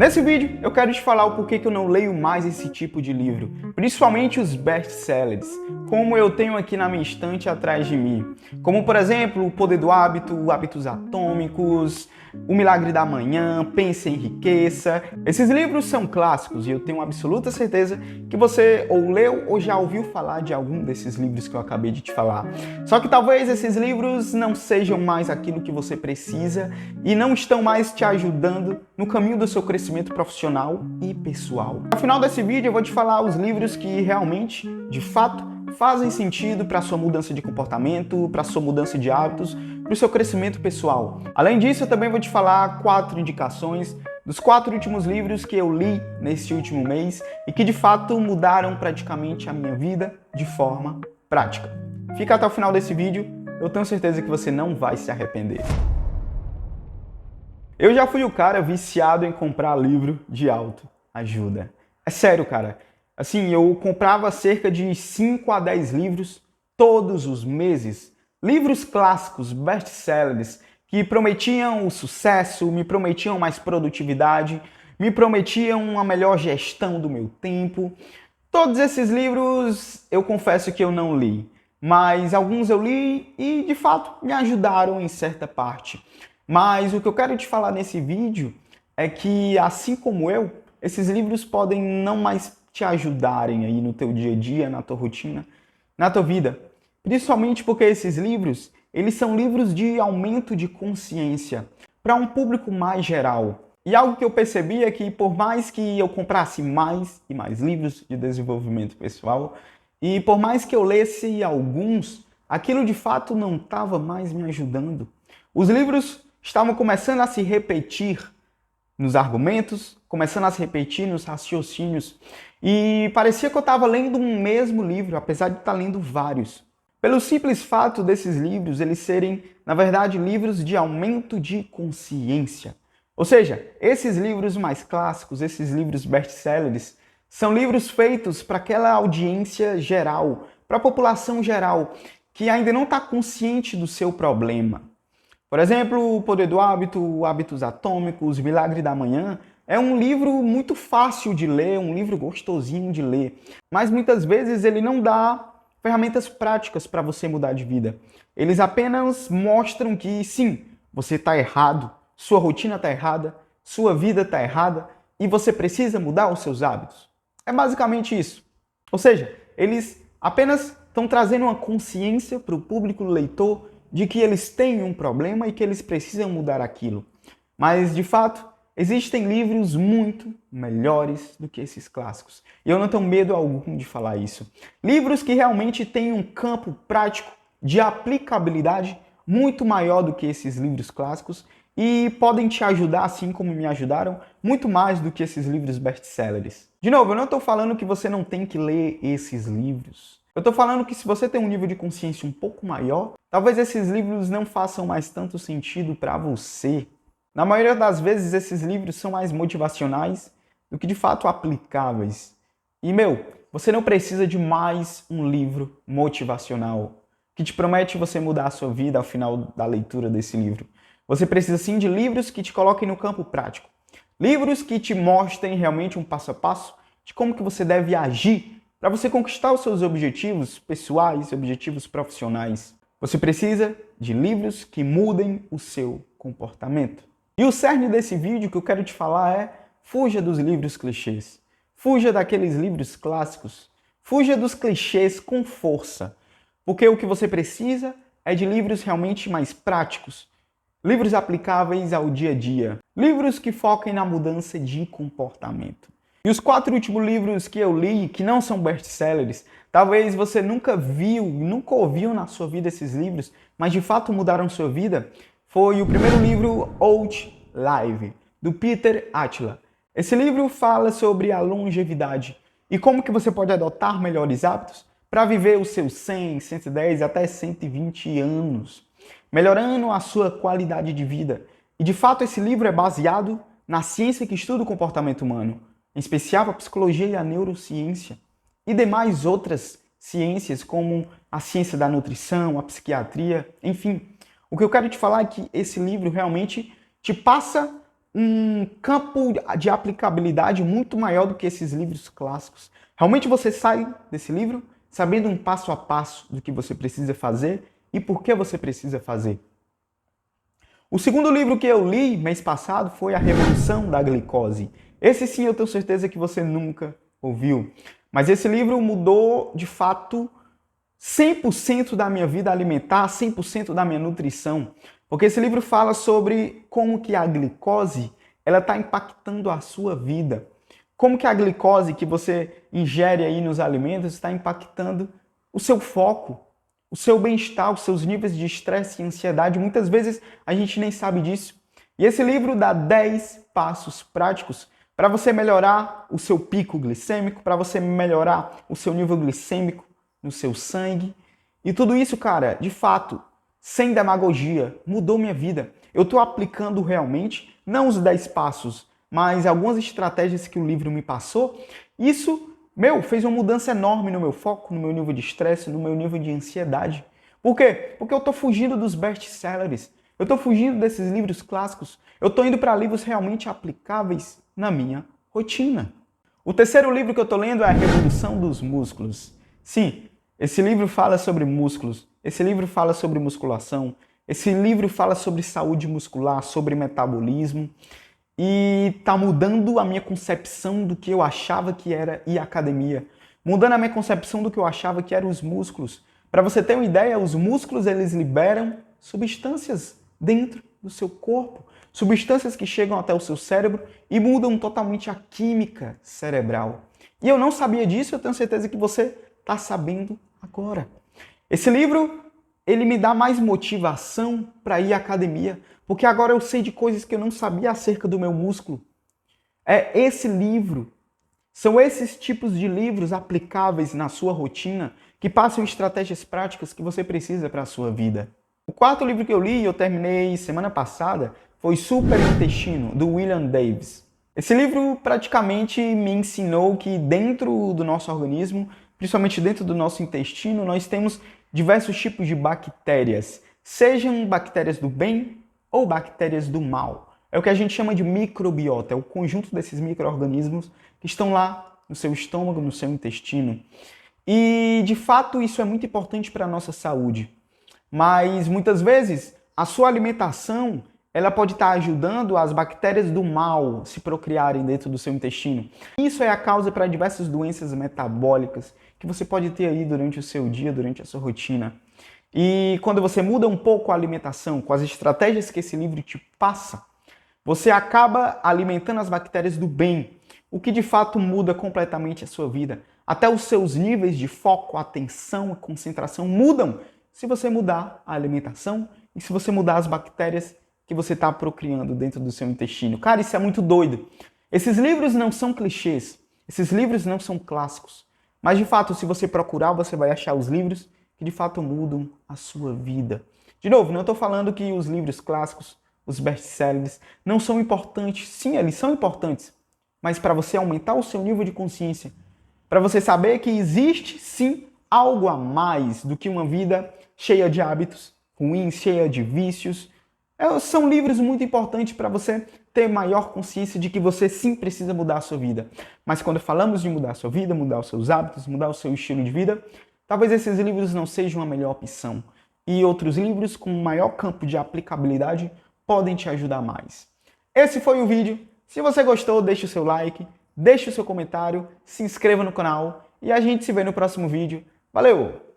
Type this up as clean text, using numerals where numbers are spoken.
Nesse vídeo eu quero te falar o porquê que eu não leio mais esse tipo de livro, principalmente os best-sellers, como eu tenho aqui na minha estante atrás de mim, como por exemplo O Poder do Hábito, Hábitos Atômicos, O Milagre da Manhã, Pense e Enriqueça. Esses livros são clássicos e eu tenho absoluta certeza que você ou leu ou já ouviu falar de algum desses livros que eu acabei de te falar. Só que talvez esses livros não sejam mais aquilo que você precisa e não estão mais te ajudando no caminho do seu crescimento profissional e pessoal. No final desse vídeo eu vou te falar os livros que realmente, de fato, fazem sentido para a sua mudança de comportamento, para a sua mudança de hábitos, para o seu crescimento pessoal. Além disso, eu também vou te falar 4 indicações dos 4 últimos livros que eu li nesse último mês e que de fato mudaram praticamente a minha vida de forma prática. Fica até o final desse vídeo, eu tenho certeza que você não vai se arrepender. Eu já fui o cara viciado em comprar livro de autoajuda. É sério, cara. Assim, eu comprava cerca de 5 a 10 livros todos os meses. Livros clássicos, best-sellers, que prometiam o sucesso, me prometiam mais produtividade, me prometiam uma melhor gestão do meu tempo. Todos esses livros eu confesso que eu não li, mas alguns eu li e de fato me ajudaram em certa parte. Mas o que eu quero te falar nesse vídeo é que, assim como eu, esses livros podem não mais te ajudarem aí no teu dia a dia, na tua rotina, na tua vida. Principalmente porque esses livros, eles são livros de aumento de consciência para um público mais geral. E algo que eu percebi é que por mais que eu comprasse mais e mais livros de desenvolvimento pessoal, e por mais que eu lesse alguns, aquilo de fato não estava mais me ajudando. Os livros estavam começando a se repetir nos argumentos, começando a se repetir nos raciocínios. E parecia que eu estava lendo um mesmo livro, apesar de estar lendo vários. Pelo simples fato desses livros eles serem, na verdade, livros de aumento de consciência. Ou seja, esses livros mais clássicos, esses livros best-sellers, são livros feitos para aquela audiência geral, para a população geral, que ainda não está consciente do seu problema. Por exemplo, O Poder do Hábito, Hábitos Atômicos, Milagre da Manhã, é um livro muito fácil de ler, um livro gostosinho de ler, mas muitas vezes ele não dá ferramentas práticas para você mudar de vida. Eles apenas mostram que sim, você está errado, sua rotina está errada, sua vida está errada e você precisa mudar os seus hábitos. É basicamente isso. Ou seja, eles apenas estão trazendo uma consciência para o público leitor de que eles têm um problema e que eles precisam mudar aquilo. Mas, de fato, existem livros muito melhores do que esses clássicos. E eu não tenho medo algum de falar isso. Livros que realmente têm um campo prático de aplicabilidade muito maior do que esses livros clássicos e podem te ajudar, assim como me ajudaram, muito mais do que esses livros best-sellers. De novo, eu não estou falando que você não tem que ler esses livros. Eu estou falando que se você tem um nível de consciência um pouco maior, talvez esses livros não façam mais tanto sentido para você. Na maioria das vezes, esses livros são mais motivacionais do que de fato aplicáveis. E, você não precisa de mais um livro motivacional que te promete você mudar a sua vida ao final da leitura desse livro. Você precisa sim de livros que te coloquem no campo prático. Livros que te mostrem realmente um passo a passo de como que você deve agir para você conquistar os seus objetivos pessoais, objetivos profissionais. Você precisa de livros que mudem o seu comportamento. E o cerne desse vídeo que eu quero te falar é: fuja dos livros clichês. Fuja daqueles livros clássicos. Fuja dos clichês com força. Porque o que você precisa é de livros realmente mais práticos. Livros aplicáveis ao dia a dia. Livros que foquem na mudança de comportamento. E os 4 últimos livros que eu li, que não são best-sellers, talvez você nunca viu, nunca ouviu na sua vida esses livros, mas de fato mudaram sua vida, foi o primeiro livro Outlive, do Peter Attia. Esse livro fala sobre a longevidade e como que você pode adotar melhores hábitos para viver os seus 100, 110 até 120 anos, melhorando a sua qualidade de vida. E de fato esse livro é baseado na ciência que estuda o comportamento humano, em especial a psicologia e a neurociência, e demais outras ciências como a ciência da nutrição, a psiquiatria, enfim. O que eu quero te falar é que esse livro realmente te passa um campo de aplicabilidade muito maior do que esses livros clássicos. Realmente você sai desse livro sabendo um passo a passo do que você precisa fazer e por que você precisa fazer. O segundo livro que eu li mês passado foi A Revolução da Glicose. Esse sim eu tenho certeza que você nunca ouviu. Mas esse livro mudou, de fato, 100% da minha vida alimentar, 100% da minha nutrição. Porque esse livro fala sobre como que a glicose está impactando a sua vida. Como que a glicose que você ingere aí nos alimentos está impactando o seu foco, o seu bem-estar, os seus níveis de estresse e ansiedade. Muitas vezes a gente nem sabe disso. E esse livro dá 10 passos práticos para você melhorar o seu pico glicêmico, para você melhorar o seu nível glicêmico no seu sangue. E tudo isso, cara, de fato, sem demagogia, mudou minha vida. Eu estou aplicando realmente, não os 10 passos, mas algumas estratégias que o livro me passou. Isso, fez uma mudança enorme no meu foco, no meu nível de estresse, no meu nível de ansiedade. Por quê? Porque eu estou fugindo dos best-sellers. Eu estou fugindo desses livros clássicos. Eu estou indo para livros realmente aplicáveis na minha rotina. O terceiro livro que eu estou lendo é A Revolução dos Músculos. Sim, esse livro fala sobre músculos. Esse livro fala sobre musculação. Esse livro fala sobre saúde muscular, sobre metabolismo. E está mudando a minha concepção do que eu achava que era ir à academia. Mudando a minha concepção do que eu achava que eram os músculos. Para você ter uma ideia, os músculos eles liberam substâncias dentro do seu corpo. Substâncias que chegam até o seu cérebro e mudam totalmente a química cerebral. E eu não sabia disso, eu tenho certeza que você está sabendo agora. Esse livro, ele me dá mais motivação para ir à academia, porque agora eu sei de coisas que eu não sabia acerca do meu músculo. É esse livro, são esses tipos de livros aplicáveis na sua rotina que passam estratégias práticas que você precisa para a sua vida. O quarto livro que eu li e eu terminei semana passada foi Superintestino, do William Davis. Esse livro praticamente me ensinou que dentro do nosso organismo, principalmente dentro do nosso intestino, nós temos diversos tipos de bactérias, sejam bactérias do bem ou bactérias do mal. É o que a gente chama de microbiota, é o conjunto desses micro-organismos que estão lá no seu estômago, no seu intestino. E, de fato, isso é muito importante para a nossa saúde. Mas, muitas vezes, a sua alimentação ela pode estar ajudando as bactérias do mal se procriarem dentro do seu intestino. Isso é a causa para diversas doenças metabólicas que você pode ter aí durante o seu dia, durante a sua rotina. E quando você muda um pouco a alimentação com as estratégias que esse livro te passa, você acaba alimentando as bactérias do bem, o que de fato muda completamente a sua vida. Até os seus níveis de foco, atenção e concentração mudam se você mudar a alimentação e se você mudar as bactérias que você está procriando dentro do seu intestino. Cara, isso é muito doido. Esses livros não são clichês, esses livros não são clássicos. Mas, de fato, se você procurar, você vai achar os livros que, de fato, mudam a sua vida. De novo, não estou falando que os livros clássicos, os best-sellers, não são importantes. Sim, eles são importantes. Mas para você aumentar o seu nível de consciência, para você saber que existe, sim, algo a mais do que uma vida cheia de hábitos ruins, cheia de vícios. São livros muito importantes para você ter maior consciência de que você sim precisa mudar a sua vida. Mas quando falamos de mudar a sua vida, mudar os seus hábitos, mudar o seu estilo de vida, talvez esses livros não sejam a melhor opção. E outros livros com maior campo de aplicabilidade podem te ajudar mais. Esse foi o vídeo. Se você gostou, deixe o seu like, deixe o seu comentário, se inscreva no canal e a gente se vê no próximo vídeo. Valeu!